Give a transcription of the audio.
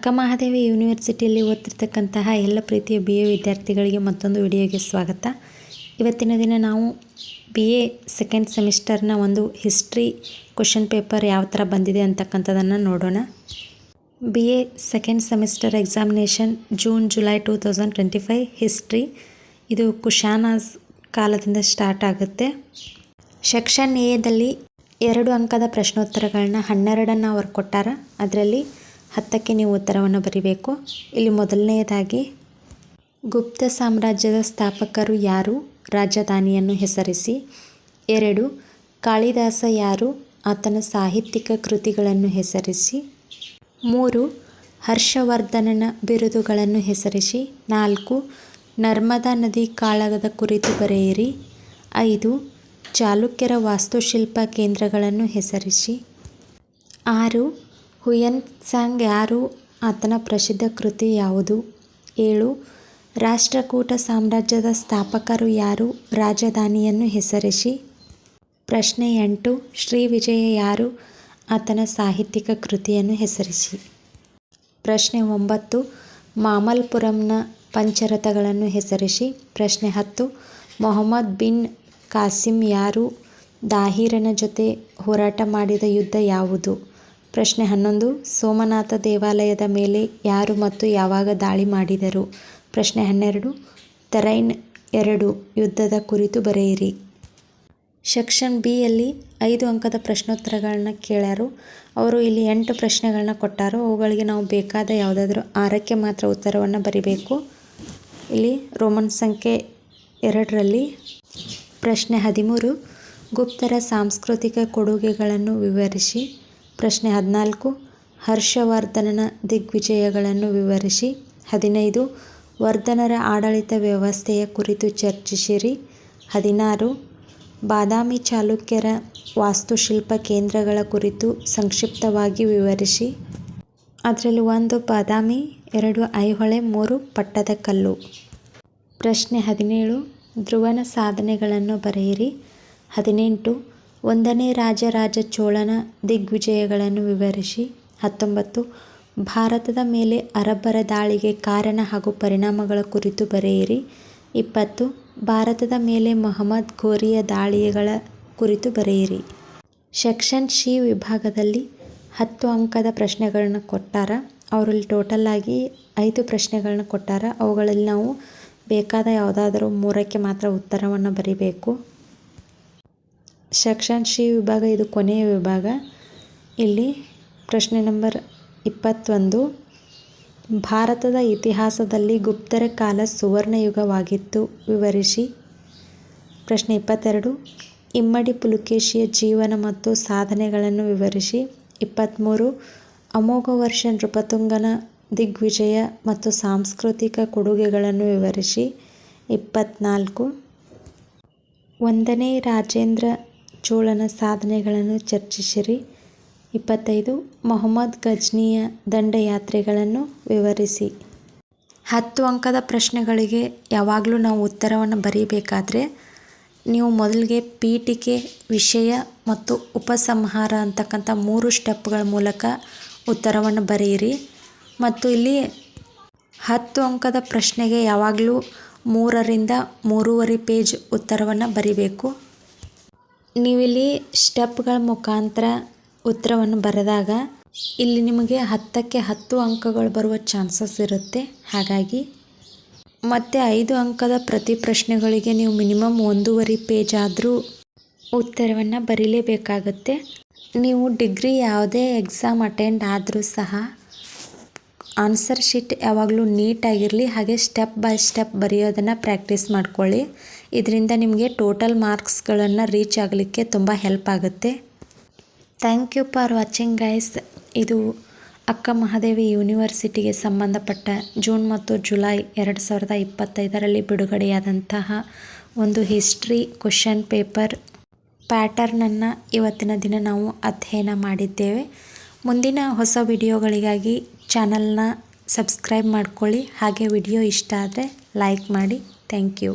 ಅಕ್ಕ ಮಹಾದೇವಿ ಯೂನಿವರ್ಸಿಟಿಯಲ್ಲಿ ಓದ್ತಿರ್ತಕ್ಕಂತಹ ಎಲ್ಲ ಪ್ರೀತಿಯ BA ವಿದ್ಯಾರ್ಥಿಗಳಿಗೆ ಮತ್ತೊಂದು ವಿಡಿಯೋಗೆ ಸ್ವಾಗತ. ಇವತ್ತಿನ ದಿನ ನಾವು BA ಸೆಕೆಂಡ್ ಸೆಮಿಸ್ಟರ್ನ ಒಂದು ಹಿಸ್ಟ್ರಿ ಕ್ವೆಶ್ಚನ್ ಪೇಪರ್ ಯಾವ ಥರ ಬಂದಿದೆ ಅಂತಕ್ಕಂಥದ್ದನ್ನು ನೋಡೋಣ. BA second semester examination June July 2025 history. ಇದು ಕುಶಾನಸ್ ಕಾಲದಿಂದ ಸ್ಟಾರ್ಟ್ ಆಗುತ್ತೆ. ಸೆಕ್ಷನ್ ಎದಲ್ಲಿ 2 ಅಂಕದ ಪ್ರಶ್ನೋತ್ತರಗಳನ್ನ 12 ಅವರು ಕೊಟ್ಟಾರ. ಅದರಲ್ಲಿ 10ಕ್ಕೆ ನೀವು ಉತ್ತರವನ್ನು ಬರೀಬೇಕು. ಇಲ್ಲಿ ಮೊದಲನೆಯದಾಗಿ ಗುಪ್ತ ಸಾಮ್ರಾಜ್ಯದ ಸ್ಥಾಪಕರು ಯಾರು, ರಾಜಧಾನಿಯನ್ನು ಹೆಸರಿಸಿ. 2 ಕಾಳಿದಾಸ ಯಾರು, ಆತನ ಸಾಹಿತ್ಯಿಕ ಕೃತಿಗಳನ್ನು ಹೆಸರಿಸಿ. 3 ಹರ್ಷವರ್ಧನನ ಬಿರುದುಗಳನ್ನು ಹೆಸರಿಸಿ. 4 ನರ್ಮದಾ ನದಿ ಕಾಳಗದ ಕುರಿತು ಬರೆಯಿರಿ. 5 ಚಾಲುಕ್ಯರ ವಾಸ್ತುಶಿಲ್ಪ ಕೇಂದ್ರಗಳನ್ನು ಹೆಸರಿಸಿ. 6 ಹುಯನ್ ಸಾಂಗ್ ಯಾರು, ಆತನ ಪ್ರಸಿದ್ಧ ಕೃತಿ ಯಾವುದು. 7 ರಾಷ್ಟ್ರಕೂಟ ಸಾಮ್ರಾಜ್ಯದ ಸ್ಥಾಪಕರು ಯಾರು, ರಾಜಧಾನಿಯನ್ನು ಹೆಸರಿಸಿ. ಪ್ರಶ್ನೆ 8 ಶ್ರೀ ವಿಜಯ ಯಾರು, ಆತನ ಸಾಹಿತ್ಯಿಕ ಕೃತಿಯನ್ನು ಹೆಸರಿಸಿ. ಪ್ರಶ್ನೆ 9 ಮಾಮಲ್ಲಪುರಂನ ಪಂಚರಥಗಳನ್ನು ಹೆಸರಿಸಿ. ಪ್ರಶ್ನೆ 10 ಮೊಹಮ್ಮದ್ ಬಿನ್ ಕಾಸಿಂ ಯಾರು, ದಾಹಿರನ ಜೊತೆ ಹೋರಾಟ ಮಾಡಿದ ಯುದ್ಧ ಯಾವುದು. ಪ್ರಶ್ನೆ 11 ಸೋಮನಾಥ ದೇವಾಲಯದ ಮೇಲೆ ಯಾರು ಮತ್ತು ಯಾವಾಗ ದಾಳಿ ಮಾಡಿದರು. ಪ್ರಶ್ನೆ 12 ತರೈನ್ 2 ಯುದ್ಧದ ಕುರಿತು ಬರೆಯಿರಿ. ಸೆಕ್ಷನ್ ಬಿಯಲ್ಲಿ 5 ಅಂಕದ ಪ್ರಶ್ನೋತ್ತರಗಳನ್ನ ಕೇಳ್ಯಾರು. ಅವರು ಇಲ್ಲಿ 8 ಪ್ರಶ್ನೆಗಳನ್ನ ಕೊಟ್ಟಾರು. ಅವುಗಳಿಗೆ ನಾವು ಬೇಕಾದ ಯಾವುದಾದ್ರೂ 6ಕ್ಕೆ ಮಾತ್ರ ಉತ್ತರವನ್ನು ಬರಿಬೇಕು. ಇಲ್ಲಿ ರೋಮನ್ ಸಂಖ್ಯೆ 2ರಲ್ಲಿ ಪ್ರಶ್ನೆ 13 ಗುಪ್ತರ ಸಾಂಸ್ಕೃತಿಕ ಕೊಡುಗೆಗಳನ್ನು ವಿವರಿಸಿ. ಪ್ರಶ್ನೆ 14 ಹರ್ಷವರ್ಧನನ ದಿಗ್ವಿಜಯಗಳನ್ನು ವಿವರಿಸಿ. 15 ವರ್ಧನರ ಆಡಳಿತ ವ್ಯವಸ್ಥೆಯ ಕುರಿತು ಚರ್ಚಿಸಿರಿ. 16 ಬಾದಾಮಿ ಚಾಲುಕ್ಯರ ವಾಸ್ತುಶಿಲ್ಪ ಕೇಂದ್ರಗಳ ಕುರಿತು ಸಂಕ್ಷಿಪ್ತವಾಗಿ ವಿವರಿಸಿ. ಅದರಲ್ಲಿ 1 ಬಾದಾಮಿ, 2 ಐಹೊಳೆ, 3 ಪಟ್ಟದಕಲ್ಲು. ಪ್ರಶ್ನೆ 17 ಧ್ರುವನ ಸಾಧನೆಗಳನ್ನು ಬರೆಯಿರಿ. 18 ಒಂದನೇ ರಾಜರಾಜ ಚೋಳನ ದಿಗ್ವಿಜಯಗಳನ್ನು ವಿವರಿಸಿ. 19 ಭಾರತದ ಮೇಲೆ ಅರಬ್ಬರ ದಾಳಿಗೆ ಕಾರಣ ಹಾಗೂ ಪರಿಣಾಮಗಳ ಕುರಿತು ಬರೆಯಿರಿ. 20 ಭಾರತದ ಮೇಲೆ ಮೊಹಮ್ಮದ್ ಘೋರಿಯ ದಾಳಿಗಳ ಕುರಿತು ಬರೆಯಿರಿ. ಸೆಕ್ಷನ್ ಸಿ ವಿಭಾಗದಲ್ಲಿ 10 ಅಂಕದ ಪ್ರಶ್ನೆಗಳನ್ನ ಕೊಟ್ಟಾರ. ಅವರಲ್ಲಿ ಟೋಟಲ್ ಆಗಿ 5 ಪ್ರಶ್ನೆಗಳನ್ನ ಕೊಟ್ಟಾರ. ಅವುಗಳಲ್ಲಿ ನಾವು ಬೇಕಾದ ಯಾವುದಾದ್ರೂ 3ಕ್ಕೆ ಮಾತ್ರ ಉತ್ತರವನ್ನು ಬರೀಬೇಕು. ಸೆಕ್ಷನ್ ಸಿ ವಿಭಾಗ ಇದು ಕೊನೆಯ ವಿಭಾಗ. ಇಲ್ಲಿ ಪ್ರಶ್ನೆ ನಂಬರ್ 21 ಭಾರತದ ಇತಿಹಾಸದಲ್ಲಿ ಗುಪ್ತರ ಕಾಲ ಸುವರ್ಣಯುಗವಾಗಿತ್ತು, ವಿವರಿಸಿ. ಪ್ರಶ್ನೆ 22 ಇಮ್ಮಡಿ ಪುಲಕೇಶಿಯ ಜೀವನ ಮತ್ತು ಸಾಧನೆಗಳನ್ನು ವಿವರಿಸಿ. 23 ಅಮೋಘ ವರ್ಷ ನೃಪತುಂಗನ ದಿಗ್ವಿಜಯ ಮತ್ತು ಸಾಂಸ್ಕೃತಿಕ ಕೊಡುಗೆಗಳನ್ನು ವಿವರಿಸಿ. 24 ಒಂದನೇ ರಾಜೇಂದ್ರ ಚೋಳನ ಸಾಧನೆಗಳನ್ನು ಚರ್ಚಿಸಿರಿ. 25 ಮೊಹಮ್ಮದ್ ಗಜ್ನಿಯ ದಂಡಯಾತ್ರೆಗಳನ್ನು ವಿವರಿಸಿ. 10 ಅಂಕದ ಪ್ರಶ್ನೆಗಳಿಗೆ ಯಾವಾಗಲೂ ನಾವು ಉತ್ತರವನ್ನು ಬರೀಬೇಕಾದ್ರೆ ನೀವು ಮೊದಲಿಗೆ ಪೀಠಿಕೆ, ವಿಷಯ ಮತ್ತು ಉಪಸಂಹಾರ ಅಂತಕ್ಕಂಥ 3 ಸ್ಟೆಪ್ಗಳ ಮೂಲಕ ಉತ್ತರವನ್ನು ಬರೆಯಿರಿ. ಮತ್ತು ಇಲ್ಲಿ 10 ಅಂಕದ ಪ್ರಶ್ನೆಗೆ ಯಾವಾಗಲೂ 3ರಿಂದ 3.5 ಪೇಜ್ ಉತ್ತರವನ್ನು ಬರಿಬೇಕು. ನೀವಿಲ್ಲಿ ಸ್ಟೆಪ್ಗಳ ಮುಖಾಂತರ ಉತ್ತರವನ್ನು ಬರೆದಾಗ ಇಲ್ಲಿ ನಿಮಗೆ 10ಕ್ಕೆ 10 ಅಂಕಗಳು ಬರುವ ಚಾನ್ಸಸ್ ಇರುತ್ತೆ. ಹಾಗಾಗಿ ಮತ್ತು 5 ಅಂಕದ ಪ್ರತಿ ಪ್ರಶ್ನೆಗಳಿಗೆ ನೀವು ಮಿನಿಮಮ್ 1.5 ಪೇಜ್ ಆದರೂ ಉತ್ತರವನ್ನು ಬರೀಲೇಬೇಕಾಗುತ್ತೆ. ನೀವು ಡಿಗ್ರಿ ಯಾವುದೇ ಎಕ್ಸಾಮ್ ಅಟೆಂಡ್ ಆದರೂ ಸಹ ಆನ್ಸರ್ ಶೀಟ್ ಯಾವಾಗಲೂ ನೀಟಾಗಿರಲಿ. ಹಾಗೆ ಸ್ಟೆಪ್ ಬೈ ಸ್ಟೆಪ್ ಬರೆಯೋದನ್ನು ಪ್ರಾಕ್ಟೀಸ್ ಮಾಡ್ಕೊಳ್ಳಿ. ಇದರಿಂದ ನಿಮಗೆ ಟೋಟಲ್ ಮಾರ್ಕ್ಸ್ಗಳನ್ನು ರೀಚ್ ಆಗಲಿಕ್ಕೆ ತುಂಬ ಹೆಲ್ಪ್ ಆಗುತ್ತೆ. Thank you for watching guys. ಇದು ಅಕ್ಕ ಮಹಾದೇವಿ ಯೂನಿವರ್ಸಿಟಿಗೆ ಸಂಬಂಧಪಟ್ಟ ಜೂನ್ ಮತ್ತು ಜುಲೈ 2025ರಲ್ಲಿ ಬಿಡುಗಡೆಯಾದಂತಹ ಒಂದು ಹಿಸ್ಟ್ರಿ ಕ್ವೆಶ್ಚನ್ ಪೇಪರ್ ಪ್ಯಾಟರ್ನನ್ನು ಇವತ್ತಿನ ದಿನ ನಾವು ಅಧ್ಯಯನ ಮಾಡಿದ್ದೇವೆ. ಮುಂದಿನ ಹೊಸ ವಿಡಿಯೋಗಳಿಗಾಗಿ ಚಾನಲ್ನ ಸಬ್ಸ್ಕ್ರೈಬ್ ಮಾಡ್ಕೊಳ್ಳಿ. ಹಾಗೆ ವಿಡಿಯೋ ಇಷ್ಟ ಆದರೆ ಲೈಕ್ ಮಾಡಿ. Thank you.